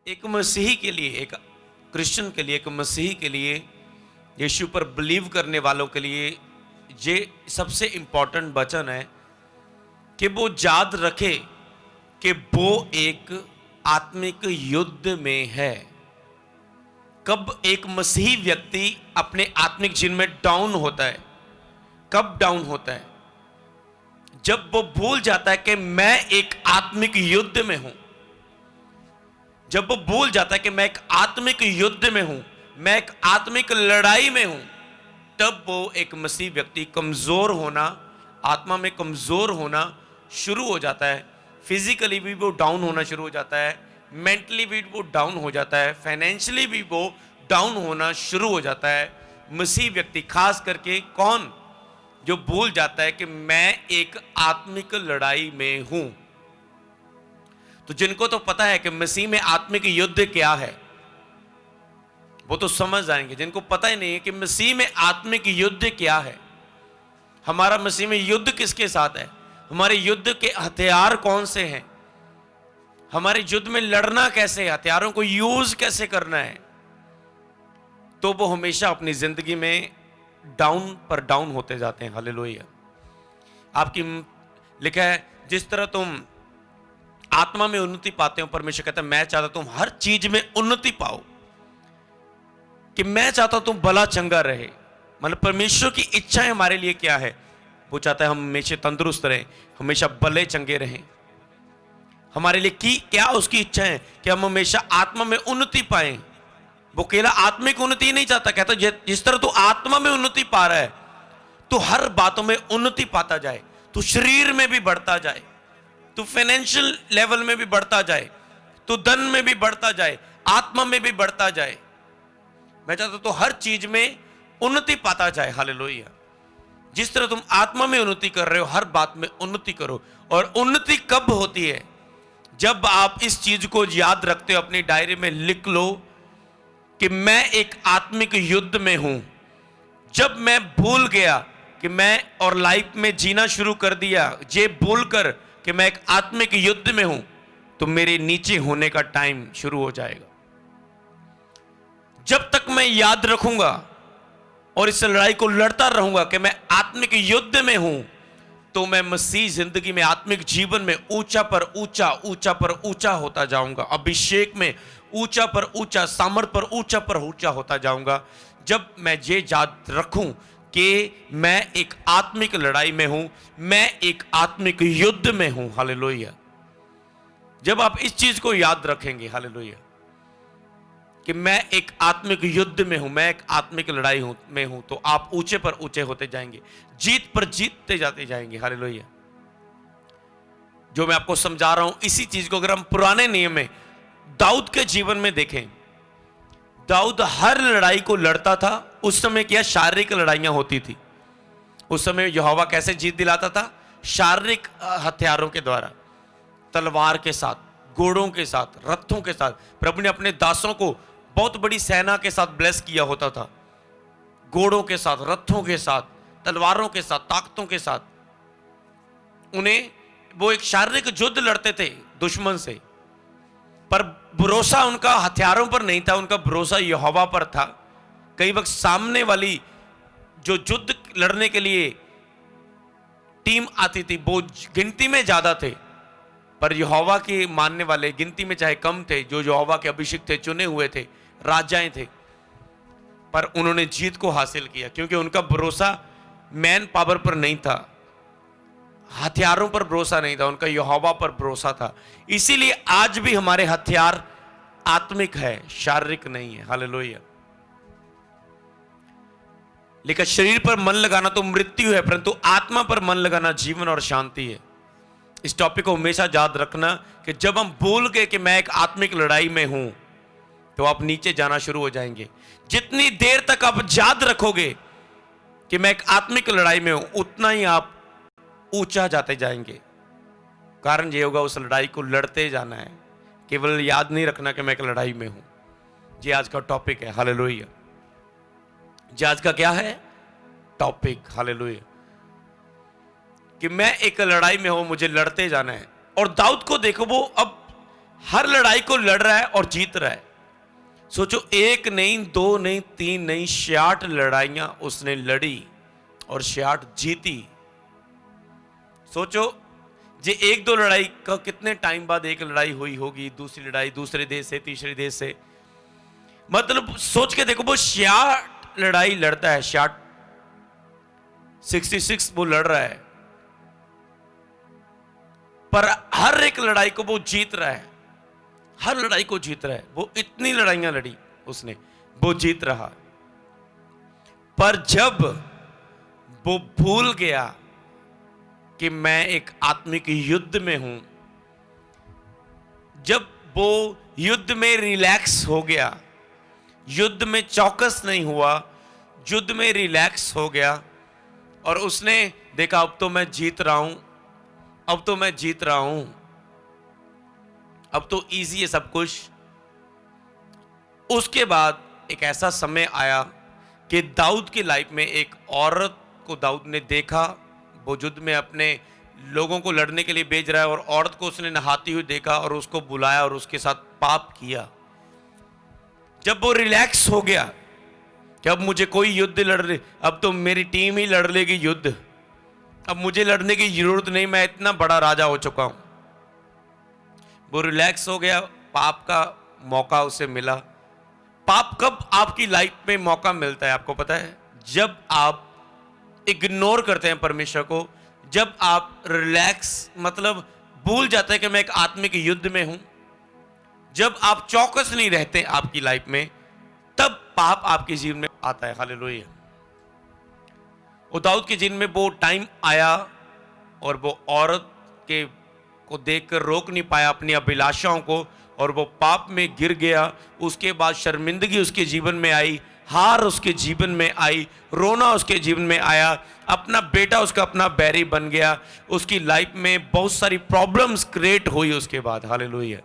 एक मसीही के लिए, एक क्रिश्चियन के लिए, एक मसीही के लिए, यीशु पर बिलीव करने वालों के लिए ये सबसे इंपॉर्टेंट वचन है कि वो याद रखे कि वो एक आत्मिक युद्ध में है। कब एक मसीही व्यक्ति अपने आत्मिक जीवन में डाउन होता है? कब डाउन होता है? जब वो भूल जाता है कि मैं एक आत्मिक युद्ध में हूं। जब वो भूल जाता है कि मैं एक आत्मिक युद्ध में हूं, मैं एक आत्मिक लड़ाई में हूं, तब वो एक मसीही व्यक्ति कमजोर होना, आत्मा में कमजोर होना शुरू हो जाता है। फिजिकली भी वो डाउन होना शुरू हो जाता है, मेंटली भी वो डाउन हो जाता है, फाइनेंशियली भी वो डाउन होना शुरू हो जाता है। मसीही व्यक्ति खास करके कौन? जो भूल जाता है कि मैं एक आत्मिक लड़ाई में हूं। तो जिनको तो पता है कि मसीह में आत्मिक युद्ध क्या है, वो तो समझ जाएंगे। जिनको पता ही नहीं है कि मसीह में आत्मिक युद्ध क्या है, हमारा मसीह में युद्ध किसके साथ है, हमारे युद्ध के हथियार कौन से हैं, हमारे युद्ध में लड़ना कैसे है, हथियारों को यूज कैसे करना है, तो वो हमेशा अपनी जिंदगी में डाउन पर डाउन होते जाते हैं। हालेलुया। आपकी लिखा है, जिस तरह तुम आत्मा में उन्नति पाते हो, परमेश्वर कहता है मैं चाहता तुम हर चीज में उन्नति पाओ, कि मैं चाहता तुम भला चंगा रहे। मतलब परमेश्वर की इच्छा हमारे लिए क्या है? वो चाहता है हम हमेशा तंदुरुस्त रहें, हमेशा भले चंगे रहें। हमारे लिए की क्या उसकी इच्छा है? कि हम हमेशा आत्मा में उन्नति पाएं। वो केवल आत्मिक उन्नति नहीं चाहता, कहता जिस तरह तू आत्मा में उन्नति पा रहा है, तो हर बातों में उन्नति पाता जाए, तो शरीर में भी बढ़ता जाए, तो फाइनेंशियल लेवल में भी बढ़ता जाए, तो धन में भी बढ़ता जाए, आत्मा में भी बढ़ता जाए। मैं चाहता तो हर चीज में उन्नति पाता जाए। हालेलुया। जिस तरह तुम आत्मा में उन्नति कर रहे हो, हर बात में उन्नति करो। और उन्नति कब होती है? जब आप इस चीज को याद रखते हो, अपनी डायरी में लिख लो कि मैं एक आत्मिक युद्ध में हूं। जब मैं भूल गया कि मैं और लाइफ में जीना शुरू कर दिया, ये भूल कर कि मैं एक आत्मिक युद्ध में हूं, तो मेरे नीचे होने का टाइम शुरू हो जाएगा। जब तक मैं याद रखूंगा और इस लड़ाई को लड़ता रहूंगा कि मैं आत्मिक युद्ध में हूं, तो मैं मसीह जिंदगी में, आत्मिक जीवन में ऊंचा पर ऊंचा, ऊंचा पर ऊंचा होता जाऊंगा। अभिषेक में ऊंचा पर ऊंचा, सामर्थ पर ऊंचा होता जाऊंगा। जब मैं ये याद रखूं कि मैं एक आत्मिक लड़ाई में हूं, मैं एक आत्मिक युद्ध में हूं। हालेलुया। जब आप इस चीज को याद रखेंगे, हालेलुया, कि मैं एक आत्मिक युद्ध में हूं, मैं एक आत्मिक लड़ाई में हूं, तो आप ऊंचे पर ऊंचे होते जाएंगे, जीत पर जीतते जाते जाएंगे। हालेलुया। जो मैं आपको समझा रहा हूं, इसी चीज को अगर हम पुराने नियम में दाऊद के जीवन में देखें, दाऊद हर लड़ाई को लड़ता था। उस समय क्या शारीरिक लड़ाइयां होती थी? उस समय यहोवा कैसे जीत दिलाता था? शारीरिक हथियारों के द्वारा, तलवार के साथ, घोड़ों के साथ, रथों के साथ। प्रभु ने अपने दासों को बहुत बड़ी सेना के साथ ब्लेस किया होता था, घोड़ों के साथ, रथों के साथ, तलवारों के साथ, ताकतों के साथ। उन्हें वो एक शारीरिक युद्ध लड़ते थे दुश्मन से, पर भरोसा उनका हथियारों पर नहीं था, उनका भरोसा यहोवा पर था। कई वक्त सामने वाली जो युद्ध लड़ने के लिए टीम आती थी, वो गिनती में ज्यादा थे, पर यहोवा के मानने वाले गिनती में चाहे कम थे, जो यहोवा के अभिषिक्त थे, चुने हुए थे, राजाएं थे, पर उन्होंने जीत को हासिल किया, क्योंकि उनका भरोसा मैन पावर पर नहीं था, हथियारों पर भरोसा नहीं था, उनका यहोवा पर भरोसा था। इसीलिए आज भी हमारे हथियार आत्मिक है, शारीरिक नहीं है। हालेलुया। लेकिन शरीर पर मन लगाना तो मृत्यु है, परंतु आत्मा पर मन लगाना जीवन और शांति है। इस टॉपिक को हमेशा याद रखना कि जब हम भूल गए कि मैं एक आत्मिक लड़ाई में हूं, तो आप नीचे जाना शुरू हो जाएंगे। जितनी देर तक आप याद रखोगे कि मैं एक आत्मिक लड़ाई में हूं, उतना ही आप ऊंचा जाते जाएंगे। कारण ये होगा, उस लड़ाई को लड़ते जाना है, केवल याद नहीं रखना कि मैं एक लड़ाई में हूं। ये आज का टॉपिक है। हालेलुया। ये आज का क्या है टॉपिक? हालेलुया। कि मैं एक लड़ाई में हूं, मुझे लड़ते जाना है। और दाऊद को देखो, वो अब हर लड़ाई को लड़ रहा है और जीत रहा है। सोचो, एक नहीं, दो नहीं, तीन नहीं, 66 लड़ाइयां उसने लड़ी और 66 जीती। सोचो, जे एक दो लड़ाई का कितने टाइम बाद एक लड़ाई हुई होगी, दूसरी लड़ाई दूसरे देश से, तीसरे देश से। मतलब सोच के देखो, वो 66 लड़ाई लड़ता है, 66 वो लड़ रहा है, पर हर एक लड़ाई को वो जीत रहा है, हर लड़ाई को जीत रहा है। वो इतनी लड़ाइयां लड़ी उसने, वो जीत रहा। पर जब वो भूल गया कि मैं एक आत्मिक युद्ध में हूं, जब वो युद्ध में रिलैक्स हो गया, युद्ध में चौकस नहीं हुआ, युद्ध में रिलैक्स हो गया और उसने देखा अब तो मैं जीत रहा हूं, अब तो मैं जीत रहा हूं, अब तो इजी है सब कुछ। उसके बाद एक ऐसा समय आया कि दाऊद की लाइफ में एक औरत को दाऊद ने देखा, वो युद्ध में अपने लोगों को लड़ने के लिए भेज रहा है, और औरत को उसने नहाती हुई देखा और उसको बुलाया और उसके साथ पाप किया। जब वो रिलैक्स हो गया कि अब मुझे कोई युद्ध लड़ रही, अब तो मेरी टीम ही लड़ लेगी युद्ध, अब मुझे लड़ने की जरूरत नहीं, मैं इतना बड़ा राजा हो चुका हूं। वो रिलैक्स हो गया, पाप का मौका उसे मिला। पाप कब आपकी लाइफ में मौका मिलता है आपको पता है? जब आप इग्नोर करते हैं परमेश्वर को, जब आप रिलैक्स मतलब भूल जाते हैं कि मैं एक आत्मिक युद्ध में हूं, जब आप चौकस नहीं रहते आपकी लाइफ में, तब पाप आपके जीवन में आता है। हालेलुया। वो दाऊद के जीवन में वो टाइम आया और वो औरत के को देखकर रोक नहीं पाया अपनी अभिलाषाओं को, और वो पाप में गिर गया। उसके बाद शर्मिंदगी उसके जीवन में आई, हार उसके जीवन में आई, रोना उसके जीवन में आया, अपना बेटा उसका अपना बैरी बन गया, उसकी लाइफ में बहुत सारी प्रॉब्लम्स क्रिएट हुई उसके बाद। हालेलुया।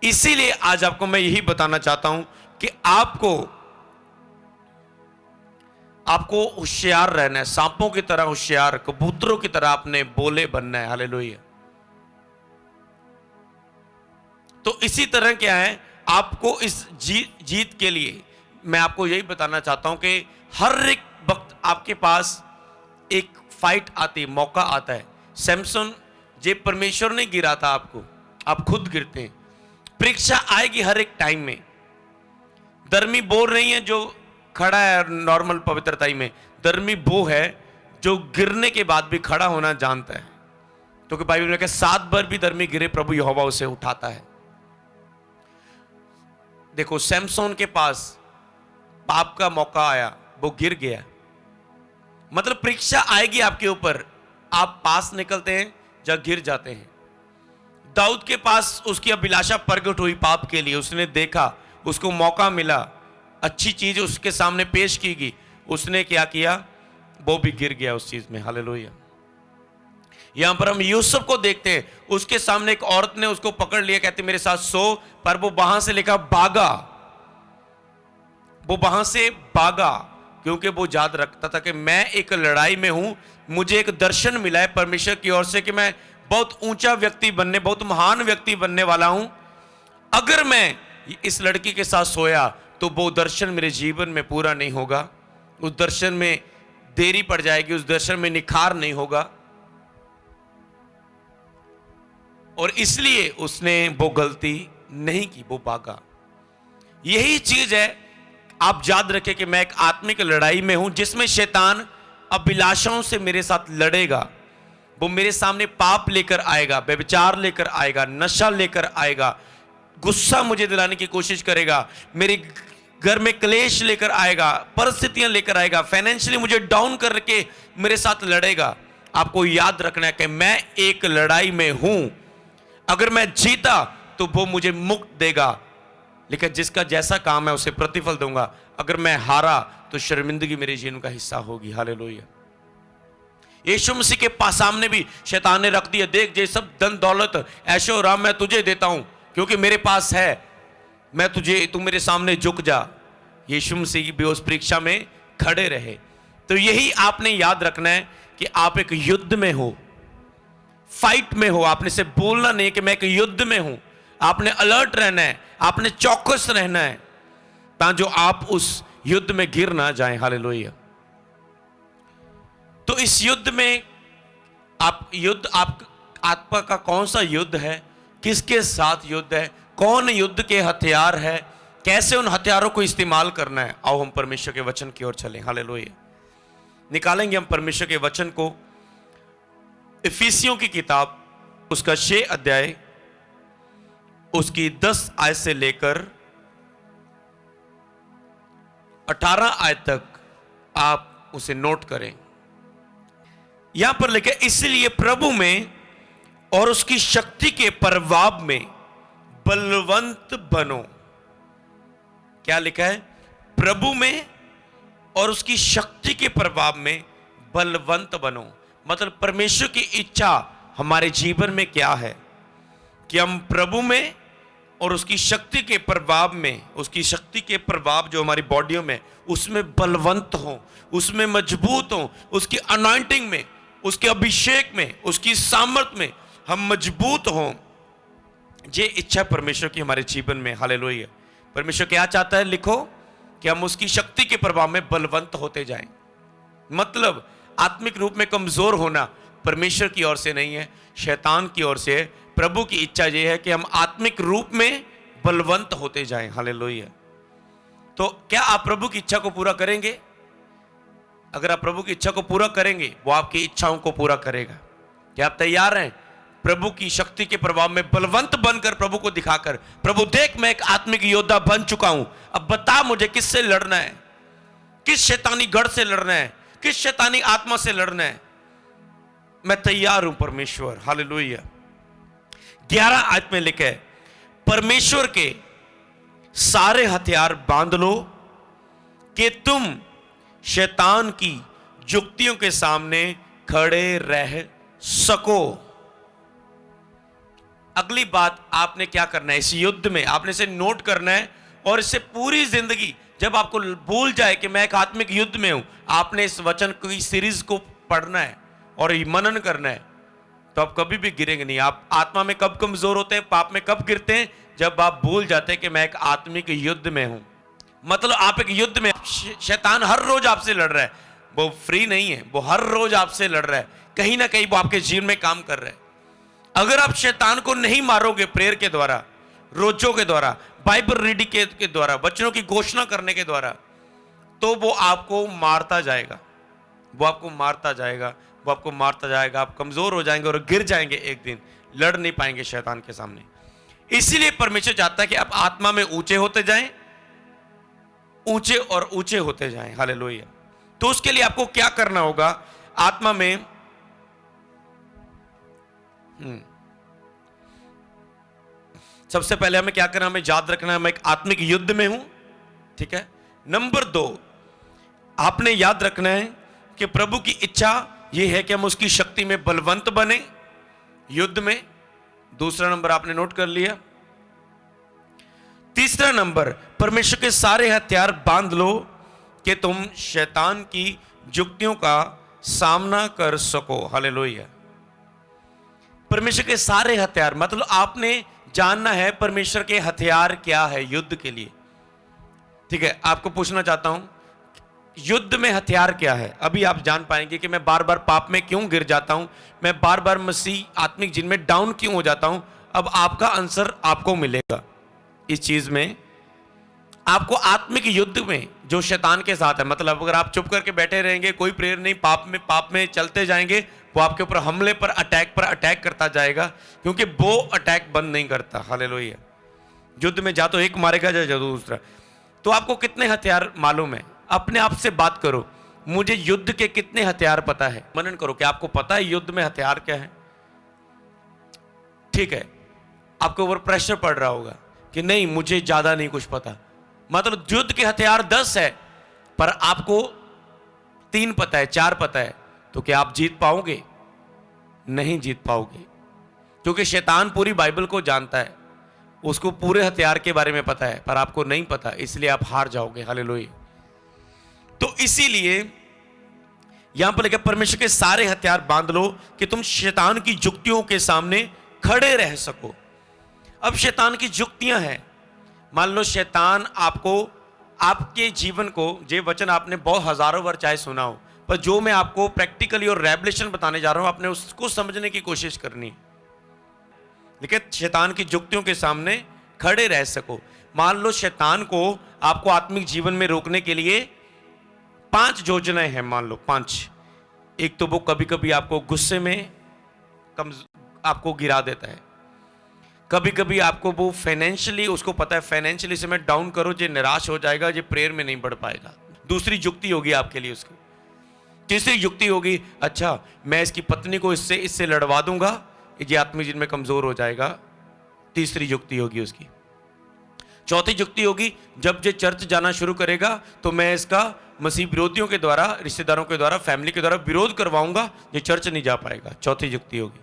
इसीलिए आज आपको मैं यही बताना चाहता हूं कि आपको होशियार रहना है, सांपों की तरह होशियार, कबूतरों की तरह आपने बोले बनना है। हालेलुया। तो इसी तरह क्या है, आपको इस जीत के लिए मैं आपको यही बताना चाहता हूं कि हर एक वक्त आपके पास एक फाइट आती है, मौका आता है। सैमसन जे परमेश्वर ने गिरा था आपको, आप खुद गिरते हैं। परीक्षा आएगी हर एक टाइम में। धर्मी बोल रही है जो खड़ा है नॉर्मल पवित्रताई में, धर्मी वो है जो गिरने के बाद भी खड़ा होना जानता है। तो कि बाइबल में कहा 7 बार भी धर्मी गिरे प्रभु यहोवा उसे उठाता है। देखो, सैमसन के पास पाप का मौका आया, वो गिर गया। मतलब परीक्षा आएगी आपके ऊपर, आप पास निकलते हैं या गिर जाते हैं। दाऊद के पास उसकी अभिलाषा प्रकट हुई पाप के लिए, उसने देखा, उसको मौका मिला, अच्छी चीज उसके सामने पेश की गई, उसने क्या किया? वो भी गिर गया उस चीज में। हालेलुया। यहां पर हम यूसुफ को देखते हैं, उसके सामने एक औरत ने उसको पकड़ लिया, कहती मेरे साथ सो, पर वो वहां से लेकर भागा, वो वहां से भागा, क्योंकि वो याद रखता था कि मैं एक लड़ाई में हूं, मुझे एक दर्शन मिला है परमेश्वर की ओर से कि मैं बहुत ऊंचा व्यक्ति बनने, बहुत महान व्यक्ति बनने वाला हूं। अगर मैं इस लड़की के साथ सोया तो वो दर्शन मेरे जीवन में पूरा नहीं होगा, उस दर्शन में देरी पड़ जाएगी, उस दर्शन में निखार नहीं होगा। और इसलिए उसने वो गलती नहीं की, वो भागा। यही चीज है, आप याद रखें कि मैं एक आत्मिक लड़ाई में हूं जिसमें शैतान अभिलाषाओं से मेरे साथ लड़ेगा। वो मेरे सामने पाप लेकर आएगा, व्यभिचार लेकर आएगा, नशा लेकर आएगा, गुस्सा मुझे दिलाने की कोशिश करेगा, मेरे घर में क्लेश लेकर आएगा, परिस्थितियां लेकर आएगा, फाइनेंशियली मुझे डाउन करके मेरे साथ लड़ेगा। आपको याद रखना है कि मैं एक लड़ाई में हूं। अगर मैं जीता तो वो मुझे मुक्त देगा, लेकिन जिसका जैसा काम है उसे प्रतिफल दूंगा। अगर मैं हारा तो शर्मिंदगी मेरे जीवन का हिस्सा होगी। हालेलुया। यीशु मसीह के पास सामने भी शैतान ने रख दिया, देख ये सब धन दौलत ऐशो आराम मैं तुझे देता हूं क्योंकि मेरे पास है, मैं तुझे, तू मेरे सामने झुक जा। यीशु मसीह भी उस परीक्षा में खड़े रहे। तो यही आपने याद रखना है कि आप एक युद्ध में हो। फाइट में हो, आपने से बोलना नहीं कि मैं एक युद्ध में हूं। आपने अलर्ट रहना है, आपने चौकस रहना है, ताकि जो आप उस युद्ध में गिर ना जाएं। हालेलुया। तो इस युद्ध में आप आत्मा का कौन सा युद्ध है, किसके साथ युद्ध है, कौन युद्ध के हथियार है, कैसे उन हथियारों को इस्तेमाल करना है। आओ हम परमेश्वर के वचन की ओर चलें। हालेलुया। निकालेंगे हम परमेश्वर के वचन को इफिसियों की किताब, उसका 6 अध्याय, उसकी 10 आयत से लेकर 18 आयत तक आप उसे नोट करें। यहां पर लिखे, इसलिए प्रभु में और उसकी शक्ति के प्रभाव में बलवंत बनो। क्या लिखा है? प्रभु में और उसकी शक्ति के प्रभाव में बलवंत बनो। मतलब परमेश्वर की इच्छा हमारे जीवन में क्या है कि हम प्रभु में और उसकी शक्ति के प्रभाव में, उसकी शक्ति के प्रभाव जो हमारी बॉडियों में, उसमें बलवंत हो, उसमें मजबूत हो, उसकी अनॉइंटिंग में, उसके अभिषेक में, उसकी सामर्थ में हम मजबूत हों। ये इच्छा परमेश्वर की हमारे जीवन में। हालेलुया। परमेश्वर क्या चाहता है? लिखो कि हम उसकी शक्ति के प्रभाव में बलवंत होते जाएं। मतलब आत्मिक रूप में कमजोर होना परमेश्वर की ओर से नहीं है, शैतान की ओर से है। प्रभु की इच्छा यह है कि हम आत्मिक रूप में बलवंत होते जाएं। हालेलुया। तो क्या आप प्रभु की इच्छा को पूरा करेंगे? अगर आप प्रभु की इच्छा को पूरा करेंगे, वो आपकी इच्छाओं को पूरा करेगा। क्या आप तैयार हैं प्रभु की शक्ति के प्रभाव में बलवंत बनकर प्रभु को दिखाकर, प्रभु देख मैं एक आत्मिक योद्धा बन चुका हूं, अब बता मुझे किससे लड़ना है, किस शैतानी गढ़ से लड़ना है, किस शैतानी आत्मा से लड़ना है, मैं तैयार हूं परमेश्वर। हालेलुया। 11 आयत में लिखा है, परमेश्वर के सारे हथियार बांध लो कि तुम शैतान की जुक्तियों के सामने खड़े रह सको। अगली बात आपने क्या करना है, इस युद्ध में आपने इसे नोट करना है और इससे पूरी जिंदगी, जब आपको भूल जाए कि मैं एक आत्मिक युद्ध में हूं, आपने इस वचन की सीरीज को पढ़ना है और मनन करना है, तो आप कभी भी गिरेंगे नहीं। आप आत्मा में कब कमजोर होते हैं, पाप में कब गिरते हैं? जब आप भूल जाते हैं कि मैं एक आत्मिक युद्ध में हूं। मतलब आप एक युद्ध में, शैतान हर रोज आपसे लड़ रहा है, वो फ्री नहीं है, वो हर रोज आपसे लड़ रहा है, कहीं ना कहीं वो आपके जीवन में काम कर रहा है। अगर आप शैतान को नहीं मारोगे प्रेयर के द्वारा, रोजों के द्वारा, बाइबल रीडिंग के द्वारा, वचनों की घोषणा करने के द्वारा, तो वो आपको मारता जाएगा, वो आपको मारता जाएगा, वो आपको मारता जाएगा। आप कमजोर हो जाएंगे और गिर जाएंगे, एक दिन लड़ नहीं पाएंगे शैतान के सामने। इसीलिए परमेश्वर चाहता है कि आप आत्मा में ऊंचे होते जाएं, ऊंचे और ऊंचे होते जाएं। हालेलुया। तो उसके लिए आपको क्या करना होगा? आत्मा में सबसे पहले हमें क्या करना, हमें याद रखना है मैं एक आत्मिक युद्ध में हूं। ठीक है। नंबर 2, आपने याद रखना है कि प्रभु की इच्छा यह है कि हम उसकी शक्ति में बलवंत बने युद्ध में। दूसरा नंबर आपने नोट कर लिया। तीसरा नंबर, परमेश्वर के सारे हथियार बांध लो कि तुम शैतान की जुक्तियों का सामना कर सको। हालेलुया। परमेश्वर के सारे हथियार, मतलब आपने जानना है परमेश्वर के हथियार क्या है युद्ध के लिए। ठीक है। आपको पूछना चाहता हूं, युद्ध में हथियार क्या है? अभी आप जान पाएंगे कि मैं बार बार पाप में क्यों गिर जाता हूं, मैं बार बार मसीह आत्मिक जिन में डाउन क्यों हो जाता हूं। अब आपका आंसर आपको मिलेगा इस चीज में। आपको आत्मिक युद्ध में जो शैतान के साथ है, मतलब अगर आप चुप करके बैठे रहेंगे, कोई प्रेयर नहीं, पाप में चलते जाएंगे, वो आपके ऊपर हमले पर अटैक करता जाएगा, क्योंकि वो अटैक बंद नहीं करता। हालेलुया। युद्ध में जा तो एक मारेगा या दूसरा। तो आपको कितने हथियार मालूम है? अपने आप से बात करो, मुझे युद्ध के कितने हथियार पता है? मनन करो कि आपको पता है युद्ध में हथियार क्या है। ठीक है। आपके ऊपर प्रेशर पड़ रहा होगा कि नहीं, मुझे ज्यादा नहीं कुछ पता। मतलब युद्ध के हथियार 10 है, पर आपको 3 पता है, 4 पता है, तो क्या आप जीत पाओगे? नहीं जीत पाओगे, क्योंकि शैतान पूरी बाइबल को जानता है, उसको पूरे हथियार के बारे में पता है, पर आपको नहीं पता, इसलिए आप हार जाओगे। हालेलुया। तो इसीलिए यहां पर लिखा परमेश्वर के सारे हथियार बांध लो कि तुम शैतान की जुक्तियों के सामने खड़े रह सको। अब शैतान की जुक्तियां हैं, मान लो शैतान आपको, आपके जीवन को, ये वचन आपने बहुत हजारों बार चाहे सुना हो, पर जो मैं आपको प्रैक्टिकली और रेवलेशन बताने जा रहा हूं, आपने उसको समझने की कोशिश करनी है। लेकिन शैतान की जुक्तियों के सामने खड़े रह सको। मान लो शैतान को आपको आत्मिक जीवन में रोकने के लिए 5 योजनाएं हैं, मान लो 5। एक तो वो कभी कभी आपको गुस्से में आपको गिरा देता है, कभी कभी आपको वो फाइनेंशियली, उसको पता है फाइनेंशियली से मैं डाउन करो, ये निराश हो जाएगा, ये प्रेयर में नहीं बढ़ पाएगा। दूसरी युक्ति होगी आपके लिए उसकी। तीसरी युक्ति होगी, अच्छा मैं इसकी पत्नी को इससे लड़वा दूंगा, ये आत्मिक जीवन में कमजोर हो जाएगा। तीसरी युक्ति होगी उसकी। चौथी युक्ति होगी, जब ये चर्च जाना शुरू करेगा तो मैं इसका मसीह विरोधियों के द्वारा, रिश्तेदारों के द्वारा, फैमिली के द्वारा विरोध करवाऊंगा, ये चर्च नहीं जा पाएगा। चौथी युक्ति होगी।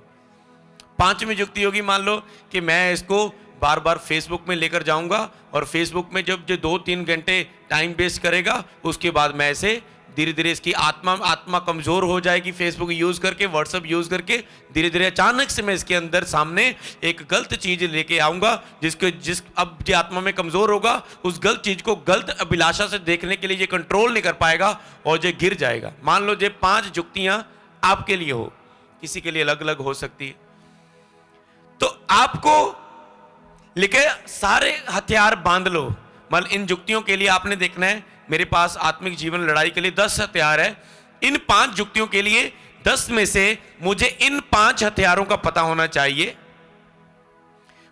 पांचवी युक्ति होगी, मान लो कि मैं इसको बार बार फेसबुक में लेकर जाऊंगा और फेसबुक में जब ये 2-3 घंटे टाइम वेस्ट करेगा, उसके बाद मैं इसे धीरे धीरे, इसकी आत्मा कमजोर हो जाएगी फेसबुक यूज करके, व्हाट्सएप यूज करके, धीरे धीरे अचानक से मैं इसके अंदर सामने एक गलत चीज लेके आऊंगा, अब जो आत्मा में कमजोर होगा, उस गलत चीज को गलत अभिलाषा से देखने के लिए ये कंट्रोल नहीं कर पाएगा और ये गिर जाएगा। मान लो ये 5 युक्तियां आपके लिए हो, किसी के लिए अलग अलग हो सकती है। तो आपको लिखे सारे हथियार बांध लो। मतलब इन युक्तियों के लिए आपने देखना है, मेरे पास आत्मिक जीवन लड़ाई के लिए 10 हथियार है। इन 5 युक्तियों के लिए 10 में से मुझे इन 5 हथियारों का पता होना चाहिए।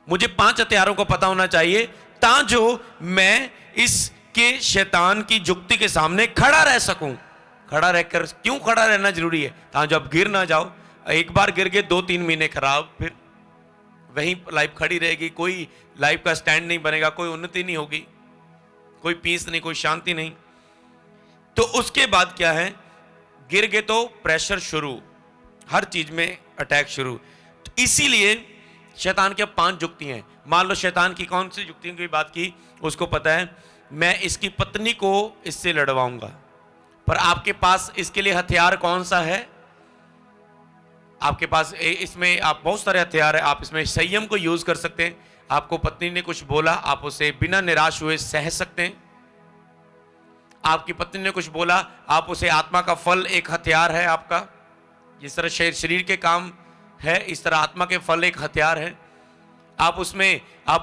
मुझे 5 हथियारों का पता होना चाहिए ताकि मैं इसके शैतान की युक्ति के सामने खड़ा रह सकूं। खड़ा रहकर, क्यों खड़ा रहना जरूरी है? ताकि जब गिर ना जाओ। एक बार गिर गए 2-3 महीने खराब, फिर वहीं लाइफ खड़ी रहेगी, कोई लाइफ का स्टैंड नहीं बनेगा, कोई उन्नति नहीं होगी, कोई पीस नहीं, कोई शांति नहीं। तो उसके बाद क्या है, गिर गए तो प्रेशर शुरू, हर चीज में अटैक शुरू। तो इसीलिए शैतान की 5 युक्ति हैं। मान लो शैतान की कौन सी युक्तियों की बात की, उसको पता है मैं इसकी पत्नी को इससे लड़वाऊंगा। पर आपके पास इसके लिए हथियार कौन सा है? आपके पास इसमें आप बहुत सारे हथियार है। आप इसमें संयम को यूज कर सकते हैं। आपको पत्नी ने कुछ बोला, आप उसे बिना निराश हुए सह सकते हैं। आपकी पत्नी ने कुछ बोला, आप उसे, आत्मा का फल एक हथियार है आपका। जिस तरह शरीर के काम है, इस तरह आत्मा के फल एक हथियार है। आप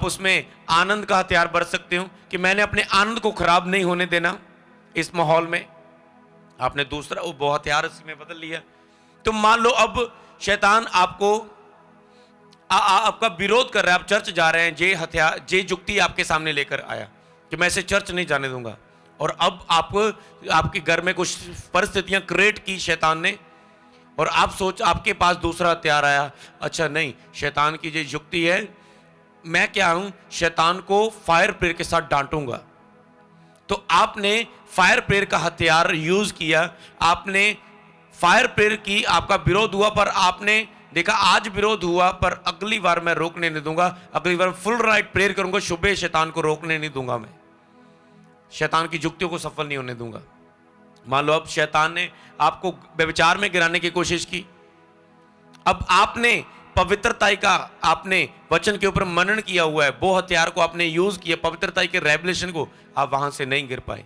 उसमें आनंद का हथियार बरत सकते हो कि मैंने अपने आनंद को खराब नहीं होने देना इस माहौल में। आपने दूसरा वो हथियार इसमें बदल लिया। तो मान लो अब शैतान आपको आपका विरोध कर रहा है, आप चर्च जा रहे हैं, ये हथियार, ये युक्ति आपके सामने लेकर आया कि मैं इसे चर्च नहीं जाने दूंगा। और अब आपके घर में कुछ परिस्थितियां क्रिएट की शैतान ने, और आपके पास दूसरा हथियार आया। अच्छा नहीं, शैतान की जो युक्ति है, मैं क्या हूं, शैतान को फायर प्रेयर के साथ डांटूंगा। तो आपने फायर प्रेयर का हथियार यूज किया, आपने फायर प्रेयर की, आपका विरोध हुआ, पर आपने देखा आज विरोध हुआ, पर अगली बार मैं रोकने नहीं दूंगा, अगली बार फुल राइट प्रेयर करूंगा, सुबह शैतान को रोकने नहीं दूंगा, मैं शैतान की युक्तियों को सफल नहीं होने दूंगा। मान लो अब शैतान ने आपको व्यभिचार में गिराने की कोशिश की, अब आपने पवित्रता का, आपने वचन के ऊपर मनन किया हुआ है, वो हथियार को आपने यूज किया, पवित्रता के रेवलेशन को, आप वहां से नहीं गिर पाए।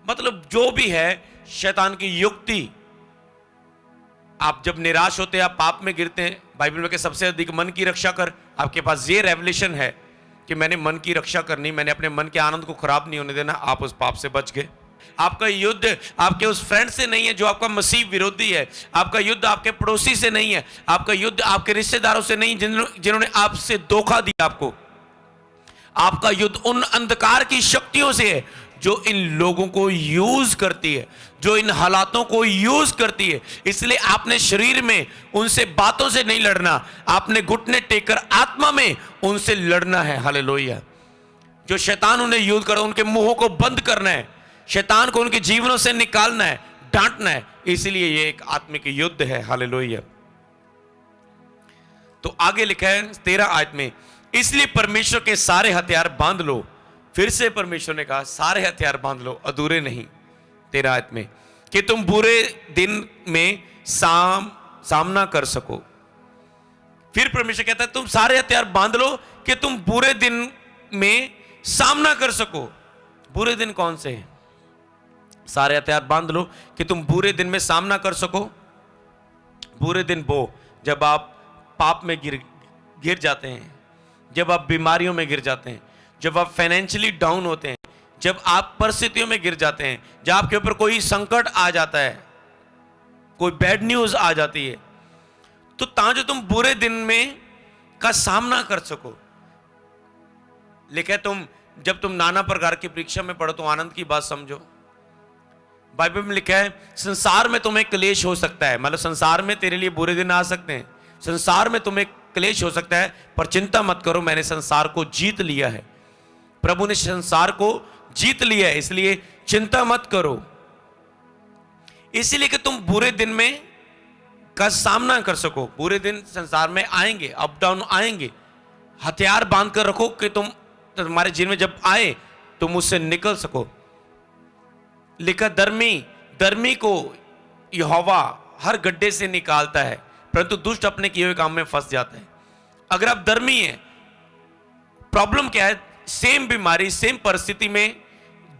मतलब जो भी है शैतान की युक्ति, आप जब निराश होते हैं, आप पाप में गिरते हैं, बाइबल में के सबसे अधिक मन की रक्षा कर, आपके पास ये रेवलेशन है कि मैंने मन की रक्षा करनी, मैंने अपने मन के आनंद को खराब नहीं होने देना, आप उस पाप से बच गए। आपका युद्ध आपके उस फ्रेंड से नहीं है जो आपका मसीह विरोधी है, आपका युद्ध आपके पड़ोसी से नहीं है, आपका युद्ध आपके रिश्तेदारों से नहीं जिन्होंने आपसे धोखा दिया आपको। आपका युद्ध उन अंधकार की शक्तियों से है जो इन लोगों को यूज करती है, जो इन हालातों को यूज करती है। इसलिए आपने शरीर में उनसे बातों से नहीं लड़ना, आपने घुटने टेक कर आत्मा में उनसे लड़ना है। हालेलुया। जो शैतान उन्हें यूज कर, उनके मुंहों को बंद करना है, शैतान को उनके जीवनों से निकालना है, डांटना है। इसलिए यह एक आत्मिक युद्ध है। हालेलुया। तो आगे लिखा है 13 आयत में, इसलिए परमेश्वर के सारे हथियार बांध लो। फिर से परमेश्वर ने कहा सारे हथियार बांध लो, अधूरे नहीं। 13 आयत में, कि तुम बुरे दिन में सामना कर सको। फिर परमेश्वर कहता है तुम सारे हथियार बांध लो कि तुम बुरे दिन में सामना कर सको। बुरे दिन कौन से हैं? सारे हथियार बांध लो कि तुम बुरे दिन में सामना कर सको। बुरे दिन वो जब आप पाप में गिर जाते हैं, जब आप बीमारियों में गिर जाते हैं, जब आप फाइनेंशियली डाउन होते हैं, जब आप परिस्थितियों में गिर जाते हैं, जब आपके ऊपर कोई संकट आ जाता है, कोई बैड न्यूज आ जाती है, तो ताकि तुम बुरे दिन में का सामना कर सको। लिखा है जब तुम नाना प्रकार की परीक्षा में पढ़ो तो आनंद की बात समझो। बाइबल में लिखा है संसार में तुम्हें क्लेश हो सकता है, मतलब संसार में तेरे लिए बुरे दिन आ सकते हैं, संसार में तुम्हें क्लेश हो सकता है, पर चिंता मत करो, मैंने संसार को जीत लिया है। प्रभु ने संसार को जीत लिया है, इसलिए चिंता मत करो। इसीलिए कि तुम बुरे दिन में का सामना कर सको। बुरे दिन संसार में आएंगे, अप डाउन आएंगे। हथियार बांध कर रखो कि तुम्हारे जीवन में जब आए तुम उससे निकल सको। लिखा धर्मी को यहोवा हर गड्ढे से निकालता है, परंतु दुष्ट अपने किए हुए काम में फंस जाता है। अगर आप धर्मी हैं, प्रॉब्लम क्या है? सेम बीमारी, सेम परिस्थिति में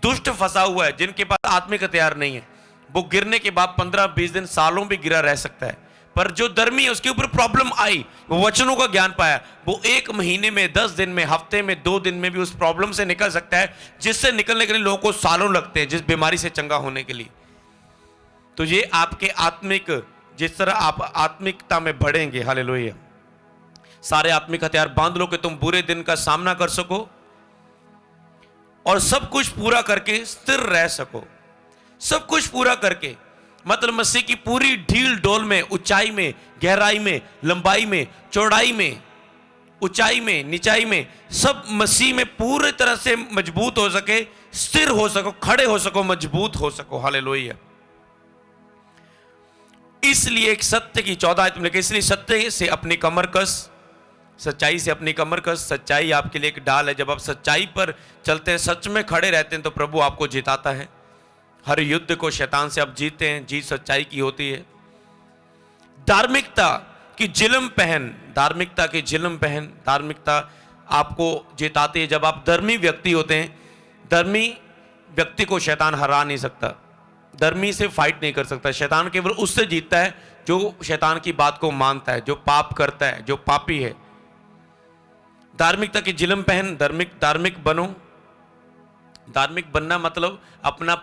दुष्ट फंसा हुआ है, जिनके पास आत्मिक हथियार नहीं है, वो गिरने के बाद 15-20 दिन, सालों भी गिरा रह सकता है। पर जो धर्मी है उसके ऊपर प्रॉब्लम आई, वो वचनों का ज्ञान पाया, वो 1 महीने में, 10 दिन में, हफ्ते में, 2 दिन में भी उस प्रॉब्लम से निकल सकता है, जिससे निकलने के लिए लोगों को सालों लगते हैं, जिस बीमारी से चंगा होने के लिए। तो ये आपके आत्मिक, जिस तरह आप आत्मिकता में बढ़ेंगे, हालेलुया, सारे आत्मिक हथियार बांध लो कि तुम बुरे दिन का सामना कर सको और सब कुछ पूरा करके स्थिर रह सको। सब कुछ पूरा करके मतलब मसीह की पूरी ढील डोल में, ऊंचाई में, गहराई में, लंबाई में, चौड़ाई में, ऊंचाई में, निचाई में, सब मसीह में पूरी तरह से मजबूत हो सके, स्थिर हो सको, खड़े हो सको, मजबूत हो सको। हालेलुया। इसलिए एक सत्य की 14 आयत में लिखा, इसलिए सत्य से अपनी कमर कस, सच्चाई से अपनी कमर कस। सच्चाई आपके लिए एक ढाल है। जब आप सच्चाई पर चलते हैं, सच में खड़े रहते हैं, तो प्रभु आपको जिताता है। हर युद्ध को शैतान से आप जीतते हैं, जीत सच्चाई की होती है। धार्मिकता की जिल्म पहन, धार्मिकता की जिल्म पहन, धार्मिकता आपको जिताती है। जब आप धर्मी व्यक्ति होते हैं, धर्मी व्यक्ति को शैतान हरा नहीं सकता, धर्मी से फाइट नहीं कर सकता। शैतान केवल उससे जीतता है जो शैतान की बात को मानता है, जो पाप करता है, जो पापी है। धार्मिकता की जिल्म पहन, धार्मिक बनो। धार्मिक बनना मतलब अपना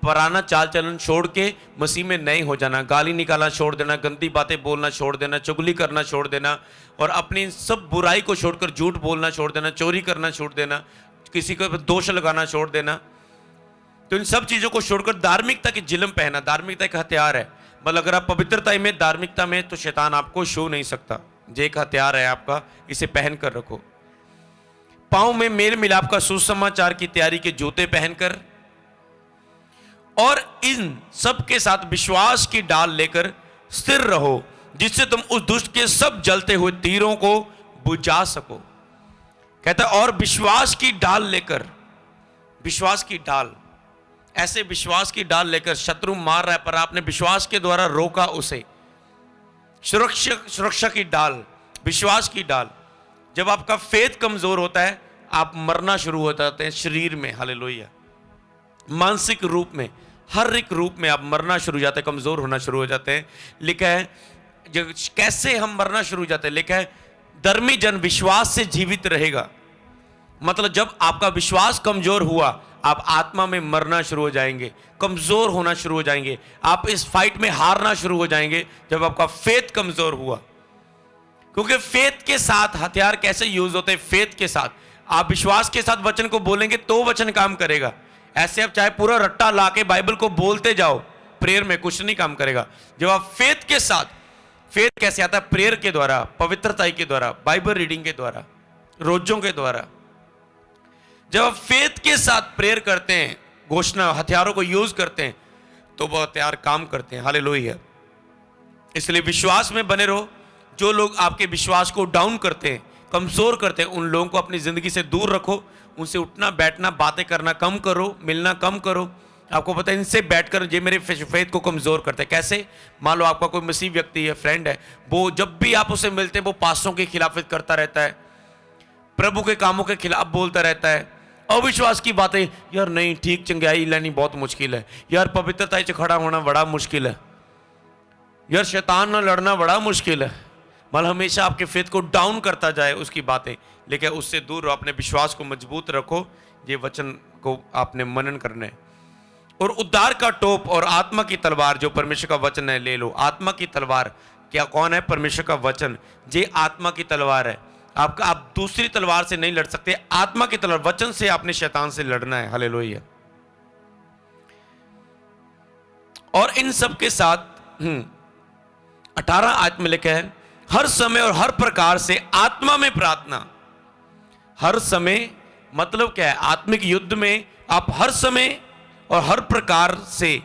पुराना चाल चलन छोड़ के मसीह में नए हो जाना, गाली निकालना छोड़ देना, गंदी बातें बोलना छोड़ देना, चुगली करना छोड़ देना, और अपनी सब बुराई को छोड़कर झूठ बोलना छोड़ देना, चोरी करना छोड़ देना, किसी को दोष लगाना छोड़ देना। तो इन सब चीजों को छोड़कर धार्मिकता की जिल्म पहना। धार्मिकता एक हथियार है, मतलब अगर आप पवित्रता में, धार्मिकता में, तो शैतान आपको छू नहीं सकता। ये एक हथियार है आपका, इसे पहन कर रखो। पांव में मेल मिलाप का सुसमाचार की तैयारी के जूते पहनकर, और इन सब के साथ विश्वास की डाल लेकर स्थिर रहो, जिससे तुम उस दुष्ट के सब जलते हुए तीरों को बुझा सको। कहता है और विश्वास की डाल लेकर, विश्वास की डाल, ऐसे विश्वास की डाल लेकर शत्रु मार रहा है, पर आपने विश्वास के द्वारा रोका उसे। सुरक्षा की डाल, विश्वास की डाल। जब आपका फेथ कमजोर होता है, आप मरना शुरू हो जाते हैं शरीर में, हालेलुया, मानसिक रूप में, हर एक रूप में आप मरना शुरू हो जाते हैं, कमजोर होना शुरू हो जाते हैं। लिखा है कैसे हम मरना शुरू हो जाते हैं, लिखा है धर्मी जन विश्वास से जीवित रहेगा। मतलब जब आपका विश्वास कमजोर हुआ, आप आत्मा में मरना शुरू हो जाएंगे, कमजोर होना शुरू हो जाएंगे, आप इस फाइट में हारना शुरू हो जाएंगे जब आपका फेथ कमजोर हुआ। क्योंकि फेथ के साथ हथियार कैसे यूज होते हैं? फेथ के साथ आप विश्वास के साथ वचन को बोलेंगे तो वचन काम करेगा। ऐसे आप चाहे पूरा रट्टा लाके बाइबल को बोलते जाओ, प्रेयर में कुछ नहीं काम करेगा। जब आप फेथ के साथ, फेथ कैसे आता है? प्रेयर के द्वारा, पवित्रता के द्वारा, बाइबल रीडिंग के द्वारा, रोजों के द्वारा। जब आप फेथ के साथ प्रेयर करते हैं, घोषणा हथियारों को यूज करते हैं, तो वो हथियार काम करते हैं। हालेलुया। इसलिए विश्वास में बने रहो। जो लोग आपके विश्वास को डाउन करते हैं, कमजोर करते हैं, उन लोगों को अपनी जिंदगी से दूर रखो। उनसे उठना बैठना, बातें करना कम करो, मिलना कम करो, आपको पता है इनसे बैठकर ये मेरे फेथ को कमज़ोर करते हैं। कैसे? मान लो आपका कोई मसीह व्यक्ति है, फ्रेंड है, वो जब भी आप उसे मिलते हैं वो पास्टरों की खिलाफत करता रहता है, प्रभु के कामों के खिलाफ बोलता रहता है, अविश्वास की बातें, यार नहीं ठीक चंगाई लेनी बहुत मुश्किल है, यार पवित्रता से खड़ा होना बड़ा मुश्किल है, यार शैतान ना लड़ना बड़ा मुश्किल है। मतलब हमेशा आपके फेथ को डाउन करता जाए उसकी बातें, लेकिन उससे दूर रहो, अपने विश्वास को मजबूत रखो। ये वचन को आपने मनन करना है। और उद्धार का टोप और आत्मा की तलवार जो परमेश्वर का वचन है ले लो। आत्मा की तलवार क्या कौन है? परमेश्वर का वचन। ये आत्मा की तलवार है आपका। आप दूसरी तलवार से नहीं लड़ सकते, आत्मा की तलवार वचन से आपने शैतान से लड़ना है। हालेलुया। और इन सब के साथ 18 आयत में लिखा है, हर समय और हर प्रकार से आत्मा में प्रार्थना। हर समय मतलब क्या है? आत्मिक युद्ध में आप हर समय और हर प्रकार से,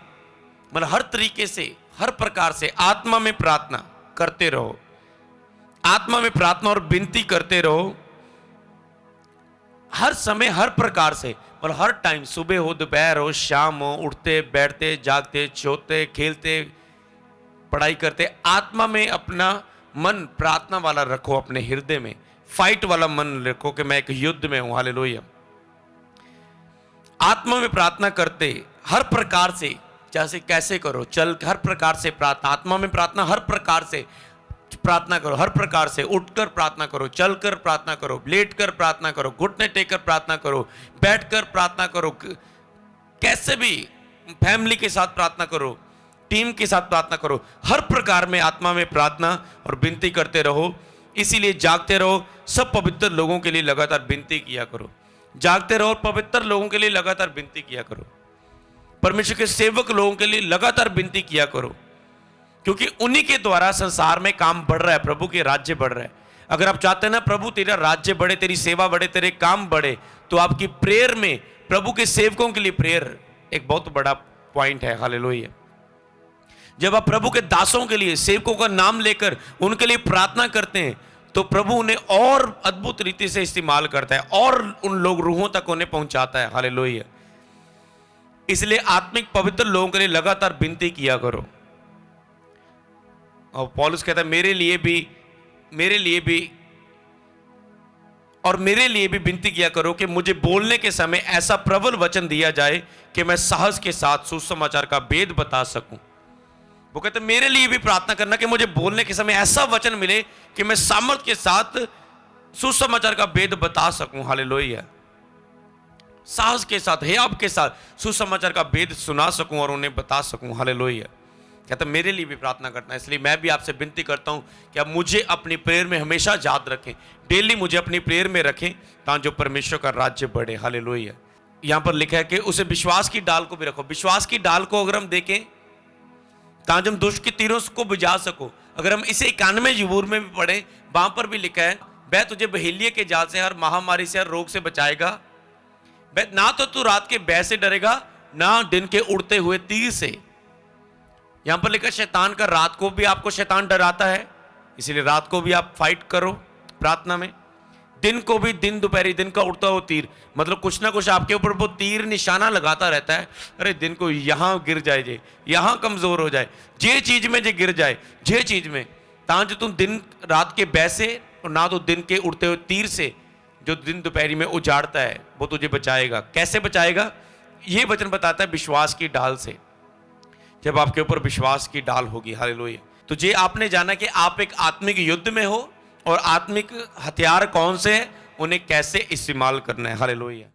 मतलब हर तरीके से, हर प्रकार से आत्मा में प्रार्थना करते रहो। आत्मा में प्रार्थना और विनती करते रहो हर समय हर प्रकार से, मतलब हर टाइम, सुबह हो, दोपहर हो, शाम हो, उठते बैठते जागते सोते खेलते पढ़ाई करते, आत्मा में अपना मन प्रार्थना वाला रखो। अपने हृदय में फाइट वाला मन रखो कि मैं एक युद्ध में हूं। हालेलुया। आत्मा में प्रार्थना करते हर प्रकार से, जैसे कैसे करो? चल हर प्रकार से प्रार्थना, आत्मा में प्रार्थना हर प्रकार से प्रार्थना करो। हर प्रकार से उठकर प्रार्थना करो, चलकर प्रार्थना करो, लेटकर प्रार्थना करो, घुटने टेक कर प्रार्थना करो, बैठकर प्रार्थना करो, कैसे भी फैमिली के साथ प्रार्थना करो, टीम के साथ प्रार्थना करो। हर प्रकार में आत्मा में प्रार्थना और विनती करते रहो। इसीलिए जागते रहो, सब पवित्र लोगों के लिए लगातार विनती किया करो। जागते रहो, पवित्र लोगों के लिए लगातार विनती किया करो। परमेश्वर के सेवक लोगों के लिए लगातार विनती किया करो, क्योंकि उन्हीं के द्वारा संसार में काम बढ़ रहा है, प्रभु के राज्य बढ़ रहा है। अगर आप चाहते हैं ना प्रभु तेरा राज्य बढ़े, तेरी सेवा बढ़े, तेरे काम बढ़े, तो आपकी प्रेयर में प्रभु के सेवकों के लिए प्रेयर एक बहुत बड़ा पॉइंट है। हालेलुया। जब आप प्रभु के दासों के लिए, सेवकों का नाम लेकर उनके लिए प्रार्थना करते हैं, तो प्रभु उन्हें और अद्भुत रीति से इस्तेमाल करता है और उन लोग रूहों तक उन्हें पहुंचाता है। हालेलुया। इसलिए आत्मिक पवित्र लोगों के लिए लगातार विनती किया करो। और पौलुस कहता है मेरे लिए भी विनती किया करो कि मुझे बोलने के समय ऐसा प्रबल वचन दिया जाए कि मैं साहस के साथ सुसमाचार का भेद बता सकूं। वो कहते मेरे लिए भी प्रार्थना करना कि मुझे बोलने के समय ऐसा वचन मिले कि मैं सामर्थ के साथ सुसमाचार का भेद बता सकूं। हालेलुया। साहस के साथ, हियाव के साथ सुसमाचार का भेद सुना सकूं और उन्हें बता सकूं। हालेलुया। कहता मेरे लिए भी प्रार्थना करना है। इसलिए मैं भी आपसे विनती करता हूं कि आप मुझे अपनी प्रेयर में हमेशा याद रखें, डेली मुझे अपनी प्रेयर में रखें, ताकि जो परमेश्वर का राज्य बढ़े। हालेलुया। यहां पर लिखा है कि उसे विश्वास की डाल को भी रखो। विश्वास की डाल को अगर हम देखें, ताकि हम दुष्ट की तीरों को बुझा सको। अगर हम इसे 91 ज़बूर में भी पढ़ें, वहां पर भी लिखा है वह तुझे बहेलिये के जाल से, हर महामारी से, हर रोग से बचाएगा। ना तो तू रात के भय से डरेगा, ना दिन के उड़ते हुए तीर से। यहां पर लिखा शैतान का, रात को भी आपको शैतान डराता है, इसीलिए रात को भी आप फाइट करो प्रार्थना में। दिन को भी, दिन दोपहरी, दिन का उड़ता हुआ तीर, मतलब कुछ ना कुछ आपके ऊपर वो तीर निशाना लगाता रहता है। अरे दिन को यहां गिर जाए, जे यहां कमजोर हो जाए, जे चीज में जे गिर जाए, जे चीज में, ताकि तुम दिन रात के भय से और ना तो दिन के उड़ते हुए तीर से जो दिन दोपहरी में उजाड़ता है, वो तुझे बचाएगा। कैसे बचाएगा? ये वचन बताता है विश्वास की डाल से। जब आपके ऊपर विश्वास की डाल होगी। हालेलुया। तो ये आपने जाना कि आप एक आत्मिक युद्ध में हो और आत्मिक हथियार कौन से हैं, उन्हें कैसे इस्तेमाल करना है। हालेलुया।